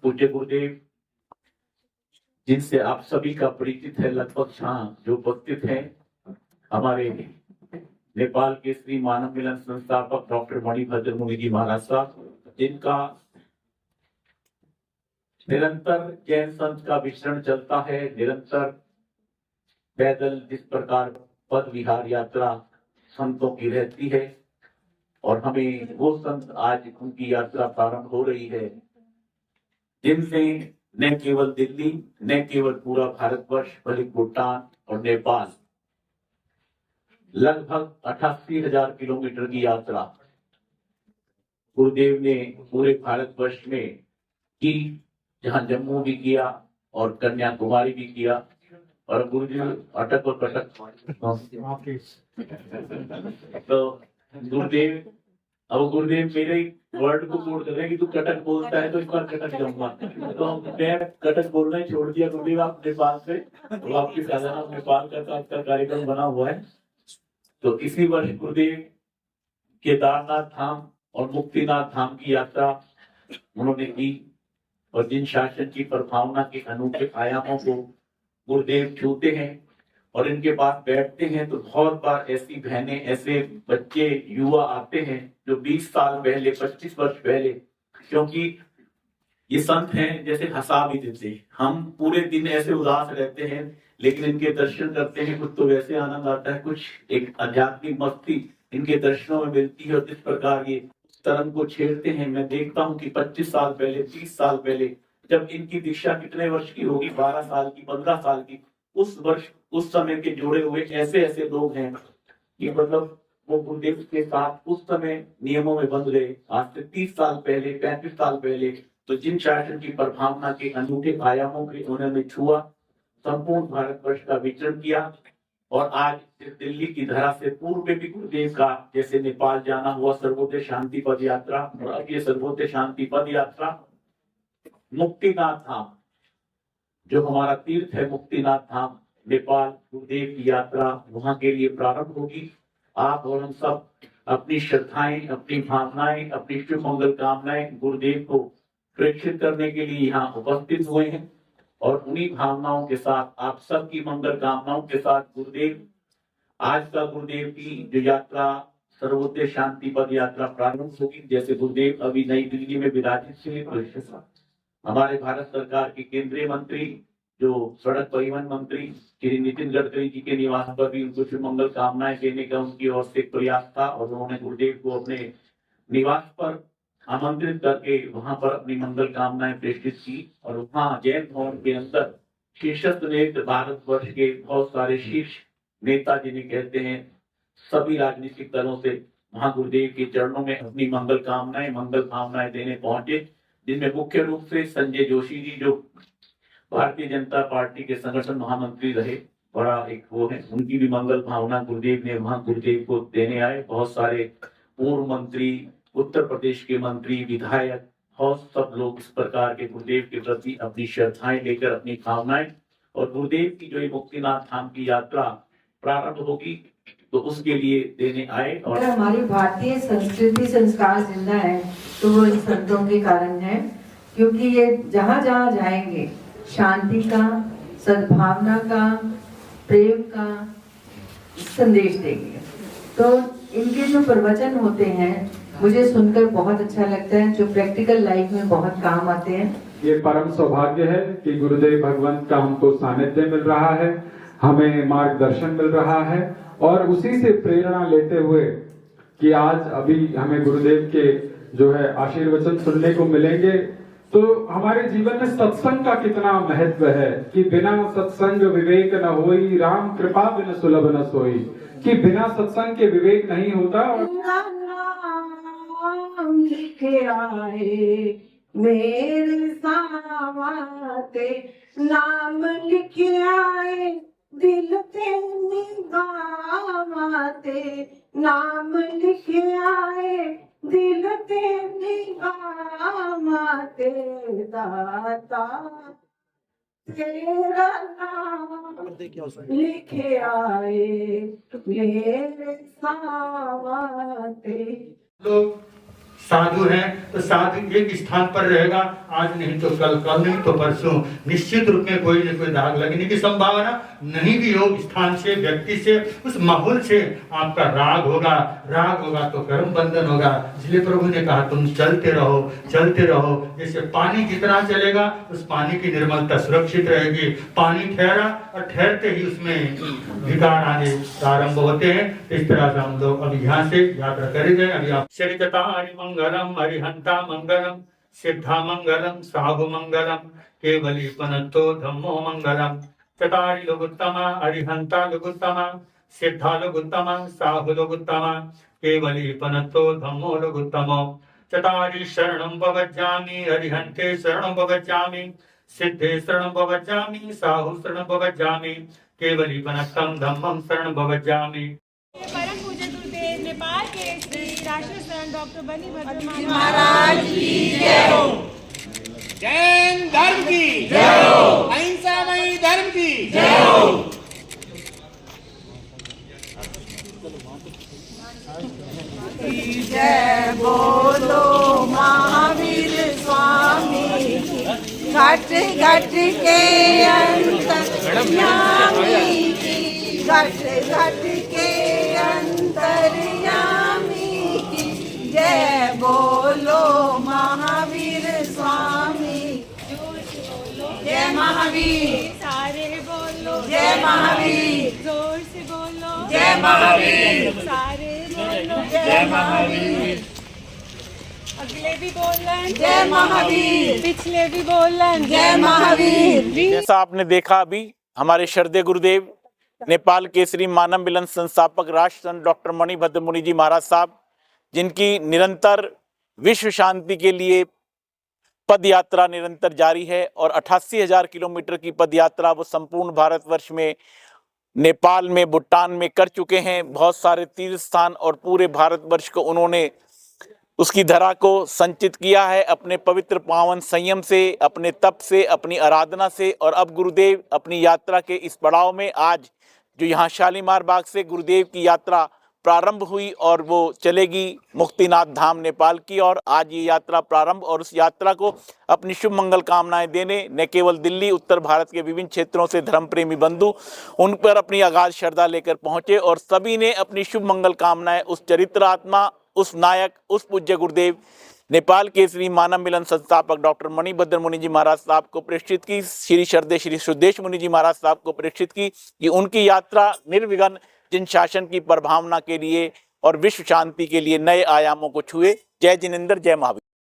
पूज्य गुरुदेव जिनसे आप सभी का परिचित है लगभग जो उपस्थित है, हमारे नेपाल के श्री मानव मिलन संस्थापक डॉक्टर मणिभद्र मुनि जी महाराज साहब, जिनका निरंतर जैन संत का विचरण चलता है, निरंतर पैदल जिस प्रकार पद विहार यात्रा संतों की रहती है, और हमें वो संत आज उनकी यात्रा प्रारंभ हो रही है, जिनसे न केवल दिल्ली, न केवल पूरा भारतवर्ष, बल्कि भूटान और नेपाल लगभग 88,000 किलोमीटर की यात्रा गुरुदेव ने पूरे भारतवर्ष में की, जहां जम्मू भी किया और कन्याकुमारी भी किया। और गुरुदेव अटक और कटक तो गुरुदेव मेरे वर्ड को बोल रहे हैं कि तू कटक बोलता है तो इस बार कटक जाऊंगा, तो मैं कटक बोलना ही छोड़ दिया। गुरुदेव आप नेपाल से, तो आपकी साधना नेपाल का कार्यक्रम बना हुआ है। तो इसी वर्ष गुरुदेव केदारनाथ धाम और मुक्तिनाथ धाम की यात्रा उन्होंने की, और जिन शासन की प्रभावना के अनूठे आयामों को गुरुदेव छूते हैं और इनके पास बैठते हैं, तो बहुत बार ऐसी बहनें, ऐसे बच्चे, युवा आते हैं जो 20 साल पहले, 25 वर्ष पहले, क्योंकि ये संत हैं जैसे हंसा भी देते, हम पूरे दिन ऐसे उदास रहते हैं, लेकिन इनके दर्शन करते हैं कुछ तो वैसे आनंद आता है, कुछ एक आध्यात्मिक मस्ती इनके दर्शनों में मिलती है। और जिस प्रकार ये तरंग को छेड़ते हैं, मैं देखता हूँ कि 25 साल पहले, 30 साल पहले, जब इनकी दीक्षा कितने वर्ष की होगी, 12 साल की, 15 साल की, उस वर्ष, उस समय के जोड़े हुए ऐसे लोग हैं कि मतलब वो गुरुदेव के साथ उस समय नियमों में बंध गए। आज से 30 साल पहले, 35 साल पहले, तो जिन शासन की प्रभावना के अनूठे आयामों के उन्होंने छुआ, संपूर्ण भारतवर्ष का विचरण किया, और आज दिल्ली की धरा से पूर्व में भी गुरुदेव का जैसे नेपाल जाना हुआ सर्वोदय शांति पद यात्रा, और अब ये सर्वोदय शांति पद यात्रा मुक्तिनाथ धाम, जो हमारा तीर्थ है, मुक्तिनाथ धाम नेपाल, गुरुदेव की यात्रा वहां के लिए प्रारंभ होगी। आप और हम सब अपनी श्रद्धाएं, अपनी भावनाएं, अपनी शुभ मंगल कामनाएं गुरुदेव को प्रेषित करने के लिए यहाँ उपस्थित हुए हैं, और उन्हीं भावनाओं के साथ, आप सबकी मंगल कामनाओं के साथ गुरुदेव, आज का गुरुदेव की जो यात्रा सर्वोदय शांति पद यात्रा प्रारंभ होगी। जैसे गुरुदेव अभी नई दिल्ली में विराजित थे, हमारे भारत सरकार के केंद्रीय मंत्री, जो सड़क परिवहन मंत्री श्री नितिन गडकरी जी के निवास पर भी उनको शुभ मंगल कामनाएं देने का उनकी ओर से प्रयास था, और उन्होंने गुरुदेव को अपने निवास पर आमंत्रित करके वहां पर अपनी मंगल कामनाएं प्रेषित की। और वहां जैन भवन के अंदर शीर्षस्थ नेत्र भारतवर्ष के बहुत सारे शीर्ष नेता जिन्हें कहते हैं, सभी राजनीतिक दलों से वहां गुरुदेव के चरणों में अपनी मंगल भावनाएं देने पहुंचे, जिनमें मुख्य रूप से संजय जोशी जी, जो भारतीय जनता पार्टी के संगठन महामंत्री रहे, बड़ा एक वो है, उनकी भी मंगल भावना गुरुदेव ने वहां गुरुदेव को देने आए। बहुत सारे पूर्व मंत्री, उत्तर प्रदेश के मंत्री, विधायक, और सब लोग इस प्रकार के गुरुदेव के प्रति अपनी श्रद्धाएं लेकर, अपनी भावनाएं, और गुरुदेव की जो ये मुक्तिनाथ धाम की यात्रा प्रारंभ होगी, तो उसके लिए देने आए। और हमारी भारतीय संस्कृति संस्कार जिंदा है तो वो इन संतों के कारण है, क्योंकि ये जहाँ जहाँ जाएंगे शांति का, सद्भावना का, प्रेम का संदेश देंगे। तो इनके जो प्रवचन होते हैं मुझे सुनकर बहुत अच्छा लगता है, जो प्रैक्टिकल लाइफ में बहुत काम आते हैं। ये परम सौभाग्य है कि गुरुदेव भगवंत का हमको सानिध्य मिल रहा है, हमें मार्गदर्शन मिल रहा है, और उसी से प्रेरणा लेते हुए कि आज अभी हमें गुरुदेव के जो है आशीर्वचन सुनने को मिलेंगे, तो हमारे जीवन में सत्संग का कितना महत्व है कि बिना सत्संग विवेक न होई, राम कृपा बिन सुलभ न सोई, कि बिना सत्संग के विवेक नहीं होता। लिखे आए मेरे सावते, नाम लिखे आए दिल पे निगाहते, नाम लिखे आए दिल पे निगाहते, दाता तेरा नाम लिखे आए मेरे सावते। लोग साधु है तो साधु एक स्थान पर रहेगा, आज नहीं तो कल, कल नहीं तो परसों, निश्चित रूप में कोई न कोई दाग लगने की संभावना नहीं भी हो। स्थान से, व्यक्ति से, उस माहौल से आपका राग होगा तो कर्म बंधन होगा। इसलिए प्रभु ने कहा तुम चलते रहो। जैसे पानी जितना चलेगा उस पानी की निर्मलता सुरक्षित रहेगी। पानी ठहरा और ठहरते ही उसमें विकार आने प्रारंभ होते हैं। इस तरह से हम लोग अभी यहाँ से यात्रा करेंगे। अभी आप चरितता मंगलम, अरिहंता मंगलम, सिद्धा मंगलम, साहु मंगलम, केवली पनतो धम्मो मंगलम। चतारि लघुत्तमा, अरिहंता लघुत्तमा, सिद्धा लघुत्तमा, साहु लघुत्तमा, केवली पनतो धम्मो लघुत्तमो। चतारि शरणं भवज्जामि, अरिहंते शरणं भवज्जामि, सिद्धे शरणं भवज्जामि, साहु शरणं भवज्जामि, केवली पनत्तं धम्मं शरणं भवज्जामि। परम पूज्य गुरुदेव नेपाल के श्री राष्ट्रीय संत डॉक्टर मणिभद्र महाराज की जय हो। जैन धर्म की जय हो, अहिंसामयी धर्म की जय हो। जय बोलो महावीर स्वामी, घट घट के अंतर्यामी की, घट घट के अंतर्यामी की। जय बोलो महावीर स्वामी, जय महावीर, सारे बोलो जय महावीर, जोर से बोलो जय महावीर, सारे बोलो जय महावीर, अगले भी बोलन जय महावीर, पिछले भी बोलन जय महावीर। जैसा आपने देखा अभी हमारे श्रद्धेय गुरुदेव नेपाल केसरी मानव मिलन संस्थापक राष्ट्र संत डॉक्टर मणिभद्र मुनि जी महाराज साहब, जिनकी निरंतर विश्व शांति के लिए पद यात्रा निरंतर जारी है और 88,000 किलोमीटर की पद यात्रा वो संपूर्ण भारतवर्ष में, नेपाल में, भूटान में कर चुके हैं। बहुत सारे तीर्थ स्थान और पूरे भारतवर्ष को उन्होंने उसकी धरा को संचित किया है अपने पवित्र पावन संयम से, अपने तप से, अपनी आराधना से। और अब गुरुदेव अपनी यात्रा के इस पड़ाव में आज जो यहाँ शालीमार बाग से गुरुदेव की यात्रा प्रारंभ हुई और वो चलेगी मुक्तिनाथ धाम नेपाल की। और आज ये यात्रा प्रारंभ और उस यात्रा को अपनी शुभ मंगल कामनाएं देने न केवल दिल्ली, उत्तर भारत के विभिन्न क्षेत्रों से धर्म प्रेमी बंधु उन पर अपनी अगाध श्रद्धा लेकर पहुंचे और सभी ने अपनी शुभ मंगल कामनाएं उस चरित्र आत्मा, उस नायक, उस पूज्य गुरुदेव नेपाल केसरी मानव मिलन संस्थापक डॉक्टर मणिभद्र मुनि जी महाराज साहब को प्रेषित की, श्री श्रद्धेय श्री सुदेश मुनि जी महाराज साहब को प्रेषित की कि उनकी यात्रा निर्विघ्न जिन शासन की प्रभावना के लिए और विश्व शांति के लिए नए आयामों को छुए। जय जिनेंद्र, जय महावीर।